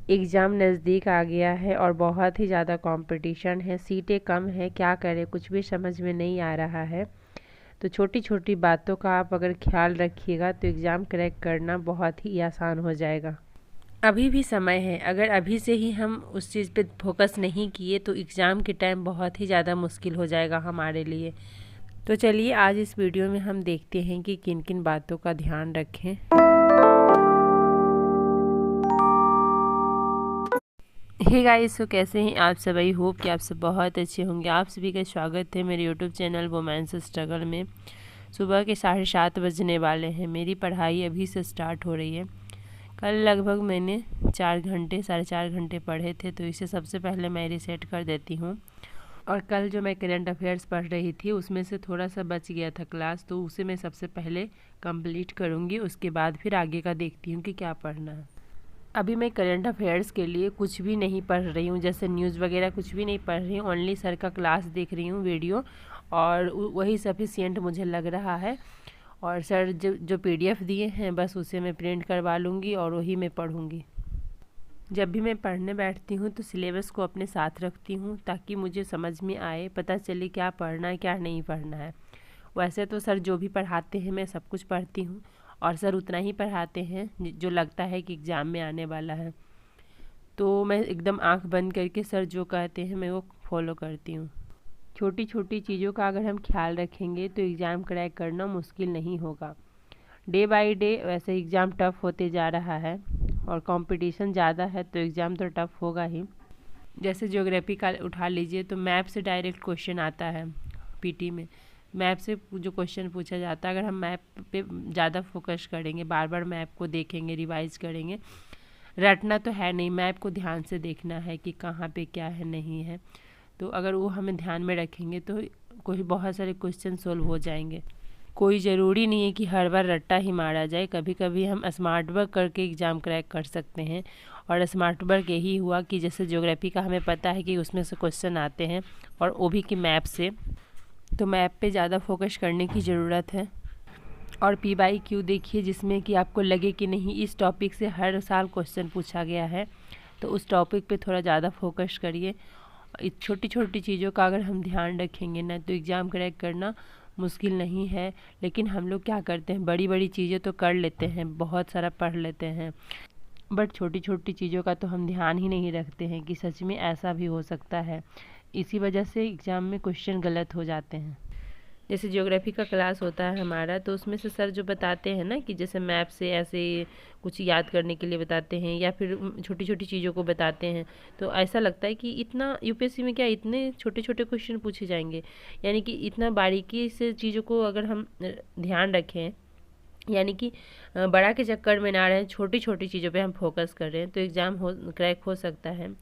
Exam नज़दीक आ गया है और बहुत ही ज़्यादा कंपटीशन है, सीटें कम हैं, क्या करें कुछ भी समझ में नहीं आ रहा है। तो छोटी छोटी बातों का आप अगर ख्याल रखिएगा तो एग्ज़ाम क्रैक करना बहुत ही आसान हो जाएगा। अभी भी समय है, अगर अभी से ही हम उस चीज़ पे फोकस नहीं किए तो एग्ज़ाम के टाइम बहुत ही ज़्यादा मुश्किल हो जाएगा हमारे लिए। तो चलिए आज इस वीडियो में हम देखते हैं कि किन किन बातों का ध्यान रखें। हे गाइस, तो कैसे हैं आप सब? आई होप कि आप सब बहुत अच्छे होंगे। आप सभी का स्वागत है मेरे यूट्यूब चैनल वुमेन्स स्ट्रगल में। सुबह के 7:30 बजने वाले हैं। मेरी पढ़ाई अभी से स्टार्ट हो रही है। कल लगभग मैंने 4-4.5 घंटे पढ़े थे, तो इसे सबसे पहले मैं रीसेट कर देती हूँ। और कल जो मैं करंट अफेयर्स पढ़ रही थी उसमें से थोड़ा सा बच गया था क्लास, तो उसे मैं सबसे पहले कंप्लीट करूँगी। उसके बाद फिर आगे का देखती हूँ कि क्या पढ़ना है। अभी मैं करंट अफेयर्स के लिए कुछ भी नहीं पढ़ रही हूँ, जैसे न्यूज़ वगैरह कुछ भी नहीं पढ़ रही हूँ। ओनली सर का क्लास देख रही हूँ वीडियो, और वही सफिशिएंट मुझे लग रहा है। और सर जो PDF दिए हैं बस उसे मैं प्रिंट करवा लूँगी और वही मैं पढ़ूँगी। जब भी मैं पढ़ने बैठती हूँ तो सिलेबस को अपने साथ रखती हूँ ताकि मुझे समझ में आए, पता चले क्या पढ़ना है क्या नहीं पढ़ना है। वैसे तो सर जो भी पढ़ाते हैं मैं सब कुछ पढ़ती हूँ, और सर उतना ही पढ़ाते हैं जो लगता है कि एग्ज़ाम में आने वाला है। तो मैं एकदम आंख बंद करके सर जो कहते हैं मैं वो फॉलो करती हूँ। छोटी छोटी चीज़ों का अगर हम ख्याल रखेंगे तो एग्ज़ाम क्रैक करना मुश्किल नहीं होगा। डे बाय डे वैसे एग्ज़ाम टफ़ होते जा रहा है और कंपटीशन ज़्यादा है, तो एग्ज़ाम तो टफ़ होगा ही। जैसे ज्योग्राफी का उठा लीजिए तो मैप से डायरेक्ट क्वेश्चन आता है। PT में मैप से जो क्वेश्चन पूछा जाता है, अगर हम मैप पे ज़्यादा फोकस करेंगे, बार बार मैप को देखेंगे, रिवाइज करेंगे, रटना तो है नहीं, मैप को ध्यान से देखना है कि कहाँ पे क्या है नहीं है, तो अगर वो हमें ध्यान में रखेंगे तो कोई बहुत सारे क्वेश्चन सोल्व हो जाएंगे। कोई ज़रूरी नहीं है कि हर बार रट्टा ही मारा जाए, कभी कभी हम स्मार्ट वर्क करके एग्ज़ाम क्रैक कर सकते हैं। और स्मार्ट वर्क यही हुआ कि जैसे ज्योग्राफी का हमें पता है कि उसमें से क्वेश्चन आते हैं और वो भी कि मैप से, तो मैप पे ज़्यादा फोकस करने की ज़रूरत है। और PYQ देखिए जिसमें कि आपको लगे कि नहीं इस टॉपिक से हर साल क्वेश्चन पूछा गया है, तो उस टॉपिक पे थोड़ा ज़्यादा फोकस करिए। छोटी छोटी चीज़ों का अगर हम ध्यान रखेंगे ना तो एग्ज़ाम क्रैक करना मुश्किल नहीं है। लेकिन हम लोग क्या करते हैं, बड़ी बड़ी चीज़ें तो कर लेते हैं, बहुत सारा पढ़ लेते हैं, बट छोटी छोटी चीज़ों का तो हम ध्यान ही नहीं रखते हैं कि सच में ऐसा भी हो सकता है। इसी वजह से एग्ज़ाम में क्वेश्चन गलत हो जाते हैं। जैसे ज्योग्राफी का क्लास होता है हमारा, तो उसमें से सर जो बताते हैं ना कि जैसे मैप से ऐसे कुछ याद करने के लिए बताते हैं या फिर छोटी छोटी चीज़ों को बताते हैं, तो ऐसा लगता है कि इतना UPSC में क्या इतने छोटे छोटे क्वेश्चन पूछे जाएंगे। यानी कि इतना बारीकी से चीज़ों को अगर हम ध्यान रखें, यानी कि बड़ा के चक्कर में ना रहें, छोटी छोटी चीज़ों पे हम फोकस कर रहे हैं, तो एग्ज़ाम क्रैक हो सकता है।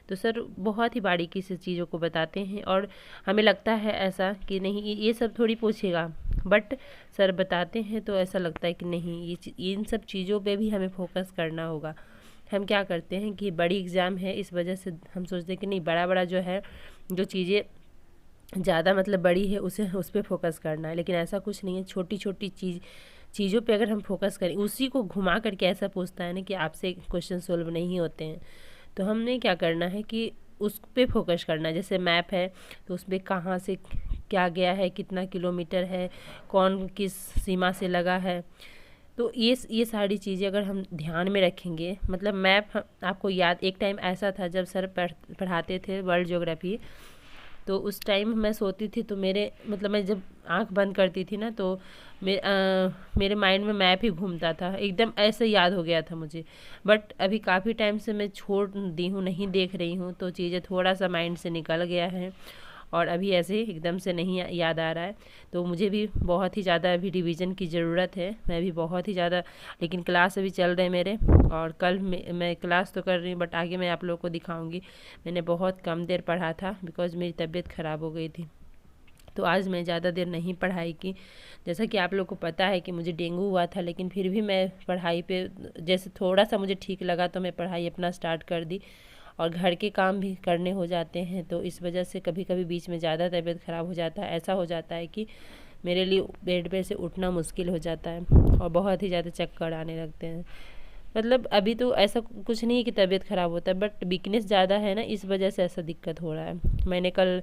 तो सर बहुत ही बारीकी से चीज़ों को बताते हैं और हमें लगता है ऐसा कि नहीं ये सब थोड़ी पूछेगा, बट सर बताते हैं तो ऐसा लगता है कि नहीं इन सब चीज़ों पे भी हमें फोकस करना होगा। हम क्या करते हैं कि बड़ी एग्ज़ाम है इस वजह से हम सोचते हैं कि नहीं बड़ा बड़ा जो है, जो चीज़ें ज़्यादा मतलब बड़ी है उसे उस पर फोकस करना है, लेकिन ऐसा कुछ नहीं है। छोटी छोटी चीज़ों पे अगर हम फोकस करें, उसी को घुमा करके ऐसा पूछता है ना कि आपसे क्वेश्चन सोल्व नहीं होते हैं, तो हमने क्या करना है कि उस पे फोकस करना है। जैसे मैप है तो उस पर कहाँ से क्या गया है, कितना किलोमीटर है, कौन किस सीमा से लगा है, तो ये सारी चीज़ें अगर हम ध्यान में रखेंगे, मतलब मैप आपको याद, एक टाइम ऐसा था जब सर पढ़ाते थे वर्ल्ड ज्योग्राफी, तो उस टाइम मैं सोती थी तो मेरे मतलब मैं जब आंख बंद करती थी ना तो मेरे माइंड में मैप ही घूमता था, एकदम ऐसे याद हो गया था मुझे। बट अभी काफ़ी टाइम से मैं छोड़ दी हूँ, नहीं देख रही हूँ, तो चीज़ें थोड़ा सा माइंड से निकल गया है और अभी ऐसे एकदम से नहीं याद आ रहा है। तो मुझे भी बहुत ही ज़्यादा अभी रिवीजन की ज़रूरत है, मैं भी बहुत ही ज़्यादा, लेकिन क्लास अभी चल रहे हैं मेरे, और कल मैं क्लास तो कर रही हूँ बट आगे मैं आप लोगों को दिखाऊंगी। मैंने बहुत कम देर पढ़ा था बिकॉज़ मेरी तबीयत ख़राब हो गई थी, तो आज मैं ज़्यादा देर नहीं पढ़ाई की। जैसा कि आप लोग को पता है कि मुझे डेंगू हुआ था, लेकिन फिर भी मैं पढ़ाई पे जैसे थोड़ा सा मुझे ठीक लगा तो मैं पढ़ाई अपना स्टार्ट कर दी, और घर के काम भी करने हो जाते हैं, तो इस वजह से कभी कभी बीच में ज़्यादा तबीयत ख़राब हो जाता है। ऐसा हो जाता है कि मेरे लिए बेड पे से उठना मुश्किल हो जाता है और बहुत ही ज़्यादा चक्कर आने लगते हैं। मतलब अभी तो ऐसा कुछ नहीं है कि तबीयत ख़राब होता है, बट वीकनेस ज़्यादा है ना, इस वजह से ऐसा दिक्कत हो रहा है। मैंने कल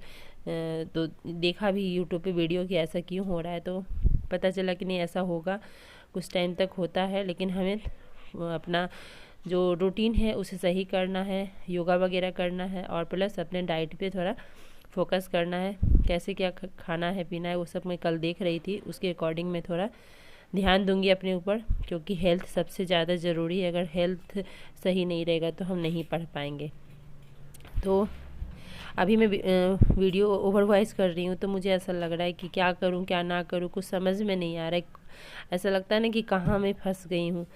तो देखा भी यूट्यूब पे वीडियो कि ऐसा क्यों हो रहा है, तो पता चला कि नहीं ऐसा होगा, कुछ टाइम तक होता है, लेकिन हमें अपना जो रूटीन है उसे सही करना है, योगा वगैरह करना है, और प्लस अपने डाइट पे थोड़ा फोकस करना है, कैसे क्या खाना है पीना है वो सब मैं कल देख रही थी, उसके अकॉर्डिंग मैं थोड़ा ध्यान दूंगी अपने ऊपर, क्योंकि हेल्थ सबसे ज़्यादा ज़रूरी है। अगर हेल्थ सही नहीं रहेगा तो हम नहीं पढ़ पाएंगे। तो अभी मैं वीडियो ओवर वॉइस कर रही हूँ, तो मुझे ऐसा लग रहा है कि क्या करूँ क्या ना करूँ, कुछ समझ में नहीं आ रहा है। ऐसा लगता है ना कि कहाँ मैं फंस गई हूँ।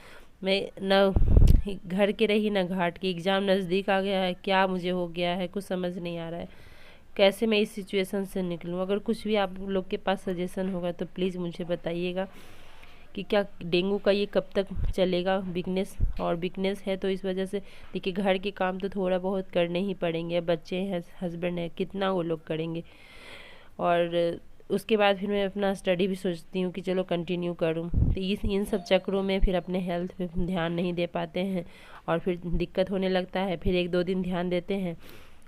मैं न घर के रही ना घाट की, एग्ज़ाम नज़दीक आ गया है, क्या मुझे हो गया है कुछ समझ नहीं आ रहा है, कैसे मैं इस सिचुएशन से निकलूँ। अगर कुछ भी आप लोग के पास सजेशन होगा तो प्लीज़ मुझे बताइएगा कि क्या डेंगू का ये कब तक चलेगा, वीकनेस और वीकनेस है तो इस वजह से देखिए घर के काम तो थोड़ा बहुत करने ही पड़ेंगे, बच्चे हैं हस्बैंड है कितना वो लोग करेंगे, और उसके बाद फिर मैं अपना स्टडी भी सोचती हूँ कि चलो कंटिन्यू करूँ। तो इन सब चक्रों में फिर अपने हेल्थ पे ध्यान नहीं दे पाते हैं और फिर दिक्कत होने लगता है, फिर 1-2 दिन ध्यान देते हैं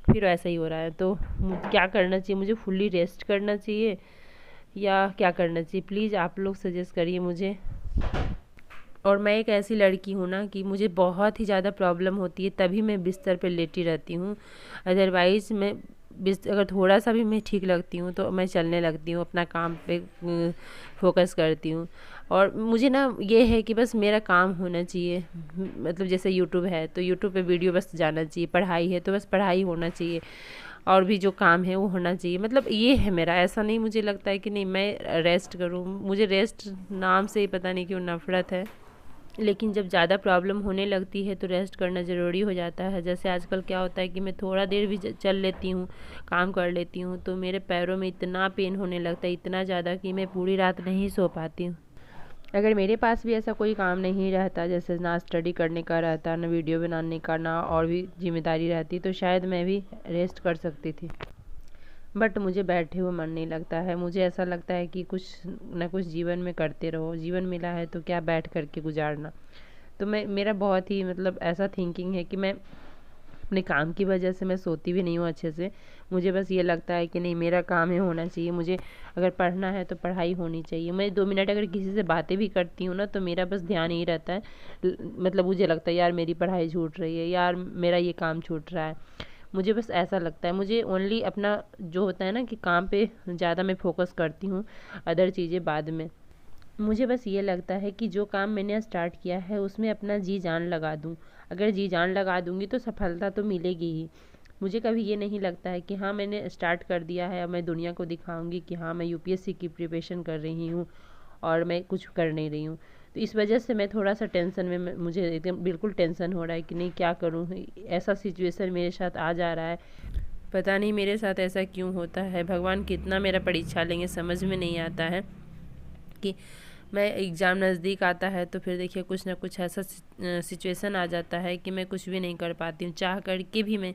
फिर ऐसा ही हो रहा है। तो क्या करना चाहिए, मुझे फुल्ली रेस्ट करना चाहिए या क्या करना चाहिए, प्लीज़ आप लोग सजेस्ट करिए मुझे। और मैं एक ऐसी लड़की हूँ ना कि मुझे बहुत ही ज़्यादा प्रॉब्लम होती है तभी मैं बिस्तर पे लेटी रहती हूँ, अदरवाइज़ मैं अगर थोड़ा सा भी मैं ठीक लगती हूँ तो मैं चलने लगती हूँ, अपना काम पे फोकस करती हूँ। और मुझे ना ये है कि बस मेरा काम होना चाहिए, मतलब जैसे यूट्यूब है तो यूट्यूब पे वीडियो बस जाना चाहिए, पढ़ाई है तो बस पढ़ाई होना चाहिए, और भी जो काम है वो होना चाहिए। मतलब ये है मेरा, ऐसा नहीं मुझे लगता है कि नहीं मैं रेस्ट करूँ, मुझे रेस्ट नाम से ही पता नहीं क्यों नफ़रत है। लेकिन जब ज़्यादा प्रॉब्लम होने लगती है तो रेस्ट करना ज़रूरी हो जाता है। जैसे आजकल क्या होता है कि मैं थोड़ा देर भी चल लेती हूँ, काम कर लेती हूँ, तो मेरे पैरों में इतना पेन होने लगता है, इतना ज़्यादा कि मैं पूरी रात नहीं सो पाती हूँ। अगर मेरे पास भी ऐसा कोई काम नहीं रहता, जैसे ना स्टडी करने का रहता, ना वीडियो बनाने का, ना और भी जिम्मेदारी रहती, तो शायद मैं भी रेस्ट कर सकती थी। बट मुझे बैठे हुए मन नहीं लगता है, मुझे ऐसा लगता है कि कुछ ना कुछ जीवन में करते रहो, जीवन मिला है तो क्या बैठ करके गुजारना। तो मेरा बहुत ही मतलब ऐसा थिंकिंग है कि मैं अपने काम की वजह से मैं सोती भी नहीं हूँ अच्छे से। मुझे बस ये लगता है कि नहीं मेरा काम है होना चाहिए, मुझे अगर पढ़ना है तो पढ़ाई होनी चाहिए। मैं 2 मिनट अगर किसी से बातें भी करती हूँ ना तो मेरा बस ध्यान यही रहता है, मतलब मुझे लगता है यार मेरी पढ़ाई छूट रही है, यार मेरा ये काम छूट रहा है। मुझे बस ऐसा लगता है, मुझे ओनली अपना जो होता है ना कि काम पे ज़्यादा मैं फोकस करती हूँ, अदर चीज़ें बाद में। मुझे बस ये लगता है कि जो काम मैंने स्टार्ट किया है उसमें अपना जी जान लगा दूँ। अगर जी जान लगा दूँगी तो सफलता तो मिलेगी ही। मुझे कभी ये नहीं लगता है कि हाँ मैंने स्टार्ट कर दिया है, अब मैं दुनिया को दिखाऊंगी कि हाँ मैं यूपीएससी की प्रिपरेशन कर रही हूँ और मैं कुछ कर नहीं रही हूँ। तो इस वजह से मैं थोड़ा सा टेंशन में, मुझे एकदम बिल्कुल टेंशन हो रहा है कि नहीं क्या करूँ, ऐसा सिचुएशन मेरे साथ आ जा रहा है। पता नहीं मेरे साथ ऐसा क्यों होता है, भगवान कितना मेरा परीक्षा लेंगे समझ में नहीं आता है। कि मैं एग्ज़ाम नज़दीक आता है तो फिर देखिए कुछ ना कुछ ऐसा सिचुएशन आ जाता है कि मैं कुछ भी नहीं कर पाती हूँ, चाह करके भी मैं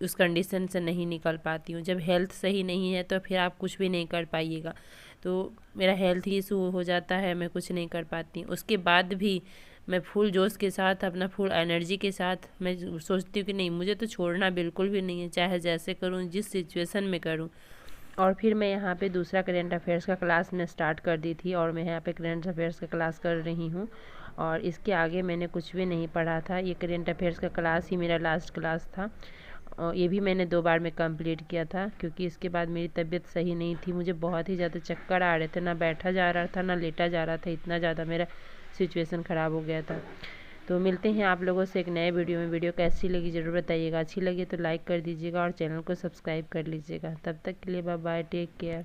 उस कंडीशन से नहीं निकल पाती हूँ। जब हेल्थ सही नहीं है तो फिर आप कुछ भी नहीं कर पाइएगा। तो मेरा हेल्थ ही इशू हो जाता है, मैं कुछ नहीं कर पाती। उसके बाद भी मैं फुल जोश के साथ, अपना फुल एनर्जी के साथ मैं सोचती हूँ कि नहीं मुझे तो छोड़ना बिल्कुल भी नहीं है, चाहे जैसे करूँ जिस सिचुएशन में करूँ। और फिर मैं यहाँ पे दूसरा करेंट अफेयर्स का क्लास मैं स्टार्ट कर दी थी, और मैं यहाँ पे करेंट अफेयर्स का क्लास कर रही हूँ, और इसके आगे मैंने कुछ भी नहीं पढ़ा था। ये करेंट अफेयर्स का क्लास ही मेरा लास्ट क्लास था, और ये भी मैंने 2 बार में कंप्लीट किया था, क्योंकि इसके बाद मेरी तबीयत सही नहीं थी। मुझे बहुत ही ज़्यादा चक्कर आ रहे थे, ना बैठा जा रहा था ना लेटा जा रहा था, इतना ज़्यादा मेरा सिचुएशन ख़राब हो गया था। तो मिलते हैं आप लोगों से एक नए वीडियो में। वीडियो कैसी लगी ज़रूर बताइएगा, अच्छी लगी तो लाइक कर दीजिएगा और चैनल को सब्सक्राइब कर लीजिएगा। तब तक के लिए बाय बाय, टेक केयर।